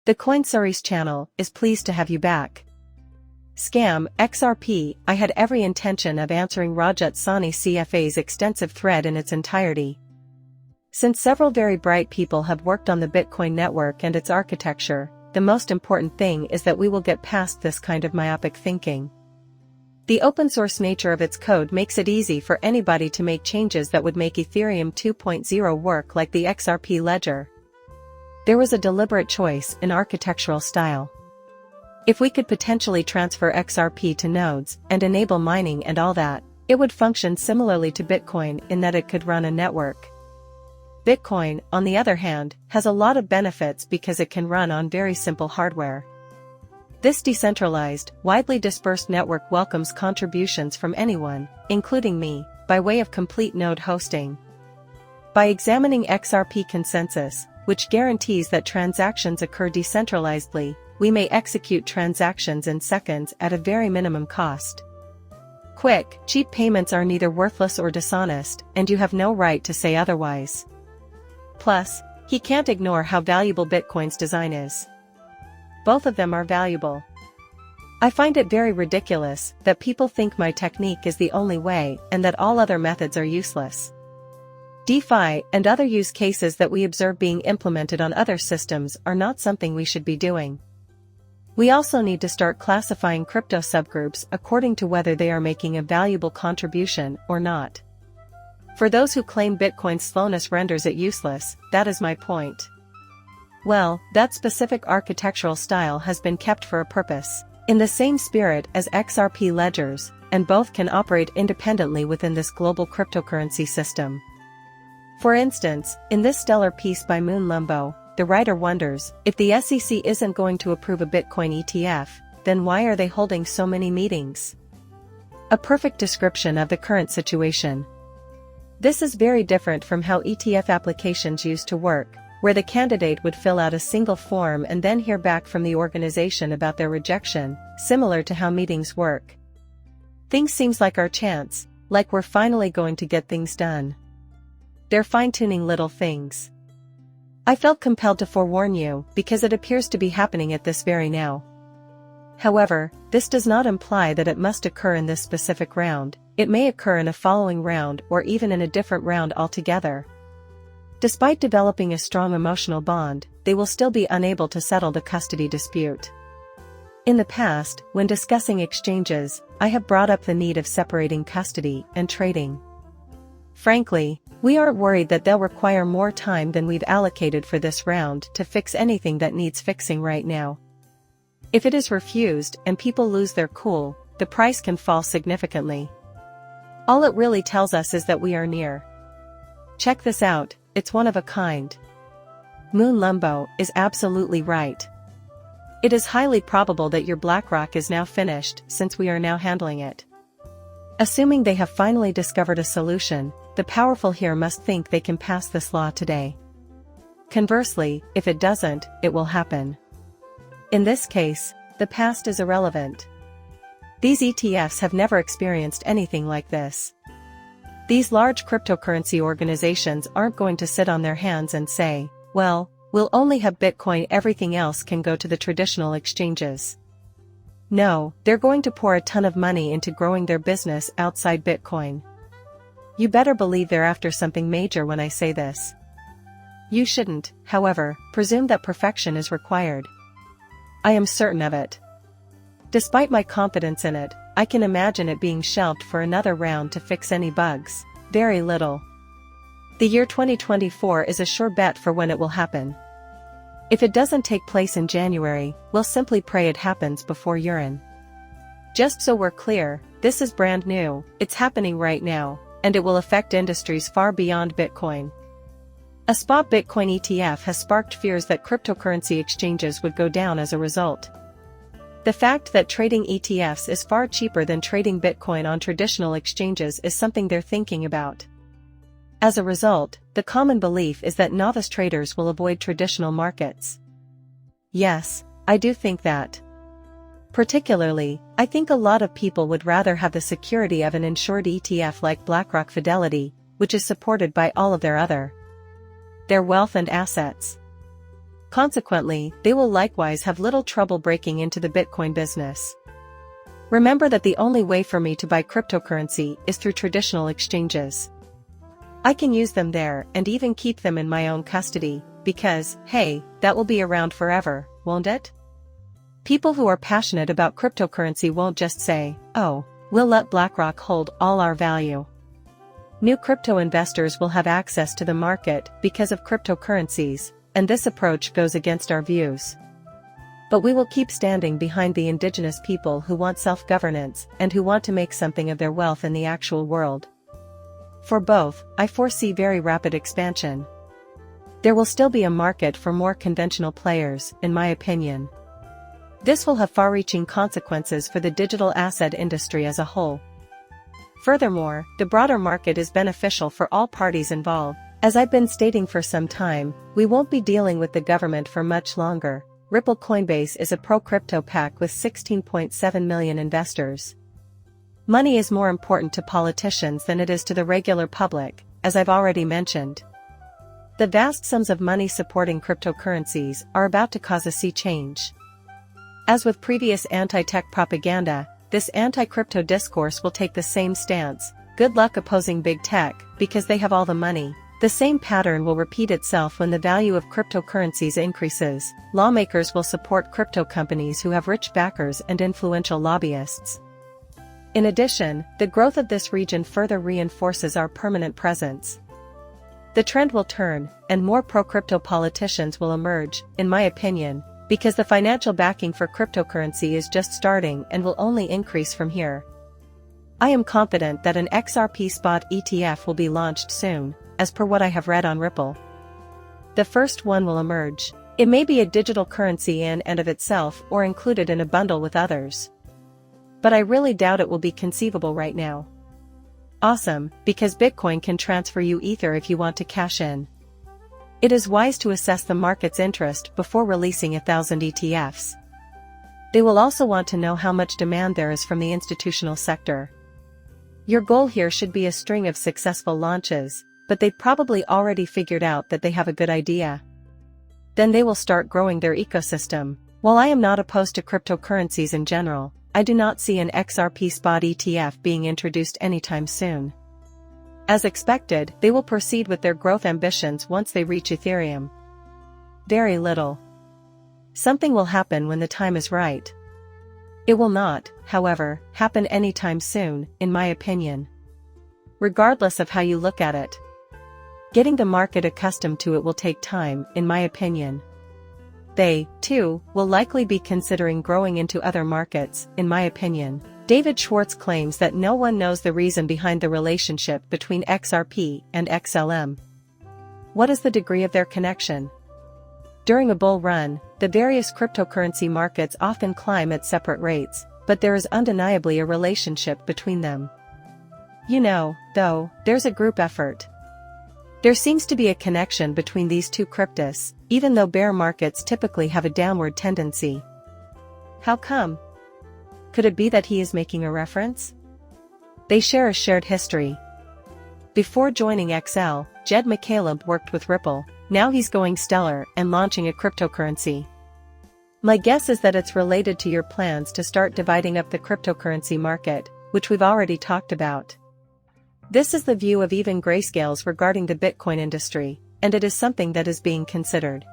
The Coinsaurus channel is pleased to have you back. Scam, XRP. I had every intention of answering Rajat Sani CFA's extensive thread in its entirety. Since several very bright people have worked on the Bitcoin network and its architecture, the most important thing is that we will get past this kind of myopic thinking. The open-source nature of its code makes it easy for anybody to make changes that would make Ethereum 2.0 work like the XRP ledger. There was a deliberate choice in architectural style. If we could potentially transfer XRP to nodes and enable mining and all that, it would function similarly to Bitcoin in that it could run a network. Bitcoin, on the other hand, has a lot of benefits because it can run on very simple hardware. This decentralized, widely dispersed network welcomes contributions from anyone, including me, by way of complete node hosting. By examining XRP consensus, which guarantees that transactions occur decentralizedly, we may execute transactions in seconds at a very minimum cost. Quick, cheap payments are neither worthless or dishonest, and you have no right to say otherwise. Plus, he can't ignore how valuable Bitcoin's design is. Both of them are valuable. I find it very ridiculous that people think my technique is the only way and that all other methods are useless. DeFi and other use cases that we observe being implemented on other systems are not something we should be doing. We also need to start classifying crypto subgroups according to whether they are making a valuable contribution or not. For those who claim Bitcoin's slowness renders it useless, that is my point. Well, that specific architectural style has been kept for a purpose, in the same spirit as XRP ledgers, and both can operate independently within this global cryptocurrency system. For instance, in this stellar piece by Moon Lumbo, the writer wonders, if the SEC isn't going to approve a Bitcoin ETF, then why are they holding so many meetings? A perfect description of the current situation. This is very different from how ETF applications used to work, where the candidate would fill out a single form and then hear back from the organization about their rejection, similar to how meetings work. Things seems like our chance, like we're finally going to get things done. They're fine-tuning little things. I felt compelled to forewarn you because it appears to be happening at this very now. However, this does not imply that it must occur in this specific round. It may occur in a following round or even in a different round altogether. Despite developing a strong emotional bond, they will still be unable to settle the custody dispute. In the past, when discussing exchanges, I have brought up the need of separating custody and trading. Frankly, we aren't worried that they'll require more time than we've allocated for this round to fix anything that needs fixing right now. If it is refused and people lose their cool, the price can fall significantly. All it really tells us is that we are near. Check this out, it's one of a kind. Moon Lumbo is absolutely right. It is highly probable that your BlackRock is now finished since we are now handling it. Assuming they have finally discovered a solution, the powerful here must think they can pass this law today. Conversely, if it doesn't, it will happen. In this case, the past is irrelevant. These ETFs have never experienced anything like this. These large cryptocurrency organizations aren't going to sit on their hands and say, well, we'll only have Bitcoin, everything else can go to the traditional exchanges. No, they're going to pour a ton of money into growing their business outside Bitcoin. You better believe they're after something major when I say this. You shouldn't, however, presume that perfection is required. I am certain of it. Despite my confidence in it, I can imagine it being shelved for another round to fix any bugs. Very little. The year 2024 is a sure bet for when it will happen. If it doesn't take place in January, we'll simply pray it happens before urine. Just so we're clear, this is brand new, it's happening right now, and it will affect industries far beyond Bitcoin. A spot Bitcoin ETF has sparked fears that cryptocurrency exchanges would go down as a result. The fact that trading ETFs is far cheaper than trading Bitcoin on traditional exchanges is something they're thinking about. As a result, the common belief is that novice traders will avoid traditional markets. Yes, I do think that. Particularly, I think a lot of people would rather have the security of an insured ETF like BlackRock Fidelity, which is supported by all of their wealth and assets. Consequently, they will likewise have little trouble breaking into the Bitcoin business. Remember that the only way for me to buy cryptocurrency is through traditional exchanges. I can use them there and even keep them in my own custody, because, hey, that will be around forever, won't it? People who are passionate about cryptocurrency won't just say, oh, we'll let BlackRock hold all our value. New crypto investors will have access to the market because of cryptocurrencies, and this approach goes against our views. But we will keep standing behind the indigenous people who want self-governance and who want to make something of their wealth in the actual world. For both, I foresee very rapid expansion. There will still be a market for more conventional players, in my opinion. This will have far-reaching consequences for the digital asset industry as a whole. Furthermore, the broader market is beneficial for all parties involved. As I've been stating for some time, we won't be dealing with the government for much longer. Ripple Coinbase is a pro-crypto pack with 16.7 million investors. Money is more important to politicians than it is to the regular public, as I've already mentioned. The vast sums of money supporting cryptocurrencies are about to cause a sea change. As with previous anti-tech propaganda, this anti-crypto discourse will take the same stance. Good luck opposing big tech, because they have all the money. The same pattern will repeat itself when the value of cryptocurrencies increases. Lawmakers will support crypto companies who have rich backers and influential lobbyists. In addition, the growth of this region further reinforces our permanent presence. The trend will turn, and more pro-crypto politicians will emerge, in my opinion, because the financial backing for cryptocurrency is just starting and will only increase from here. I am confident that an XRP spot ETF will be launched soon, as per what I have read on Ripple. The first one will emerge. It may be a digital currency in and of itself or included in a bundle with others. But I really doubt it will be conceivable right now. Awesome, because Bitcoin can transfer you Ether if you want to cash in. It is wise to assess the market's interest before releasing 1,000 ETFs. They will also want to know how much demand there is from the institutional sector. Your goal here should be a string of successful launches, but they've probably already figured out that they have a good idea. Then they will start growing their ecosystem. While I am not opposed to cryptocurrencies in general, I do not see an XRP spot ETF being introduced anytime soon. As expected, they will proceed with their growth ambitions once they reach Ethereum. Very little. Something will happen when the time is right. It will not, however, happen anytime soon, in my opinion. Regardless of how you look at it, getting the market accustomed to it will take time, in my opinion. They, too, will likely be considering growing into other markets, in my opinion. David Schwartz claims that no one knows the reason behind the relationship between XRP and XLM. What is the degree of their connection? During a bull run, the various cryptocurrency markets often climb at separate rates, but there is undeniably a relationship between them. You know, though, there's a group effort. There seems to be a connection between these two cryptos, even though bear markets typically have a downward tendency. How come? Could it be that he is making a reference? They share a shared history. Before joining XL, Jed McCaleb worked with Ripple. Now he's going stellar and launching a cryptocurrency. My guess is that it's related to your plans to start dividing up the cryptocurrency market, which we've already talked about. This is the view of even grayscales regarding the Bitcoin industry, and it is something that is being considered.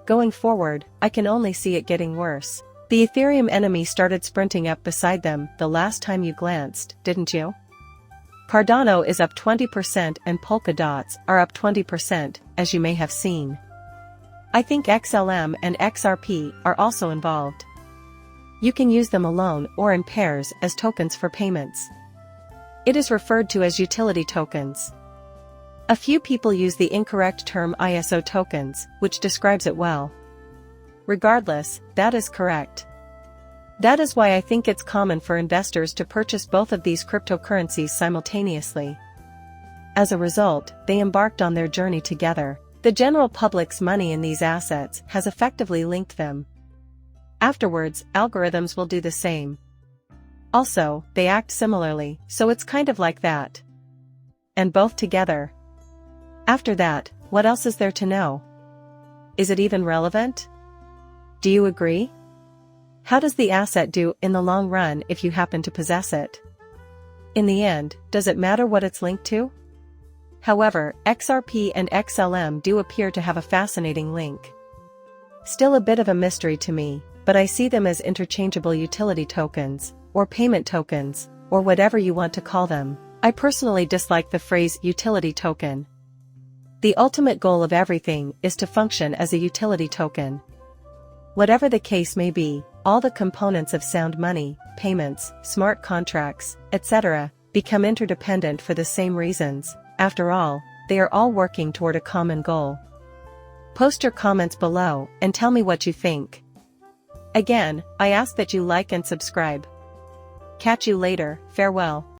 Going forward, I can only see it getting worse. The Ethereum enemy started sprinting up beside them the last time you glanced, didn't you? Cardano is up 20% and Polkadots are up 20%, as you may have seen. I think XLM and XRP are also involved. You can use them alone or in pairs as tokens for payments. It is referred to as utility tokens. A few people use the incorrect term ISO tokens, which describes it well. Regardless, that is correct. That is why I think it's common for investors to purchase both of these cryptocurrencies simultaneously. As a result, they embarked on their journey together. The general public's money in these assets has effectively linked them. Afterwards, algorithms will do the same. Also, they act similarly, so it's kind of like that. And both together. After that, what else is there to know? Is it even relevant? Do you agree? How does the asset do in the long run if you happen to possess it? In the end, does it matter what it's linked to? However, XRP and XLM do appear to have a fascinating link. Still a bit of a mystery to me, but I see them as interchangeable utility tokens, or payment tokens, or whatever you want to call them. I personally dislike the phrase utility token. The ultimate goal of everything is to function as a utility token. Whatever the case may be, all the components of sound money, payments, smart contracts, etc., become interdependent for the same reasons. After all, they are all working toward a common goal. Post your comments below and tell me what you think. Again, I ask that you like and subscribe. Catch you later, farewell.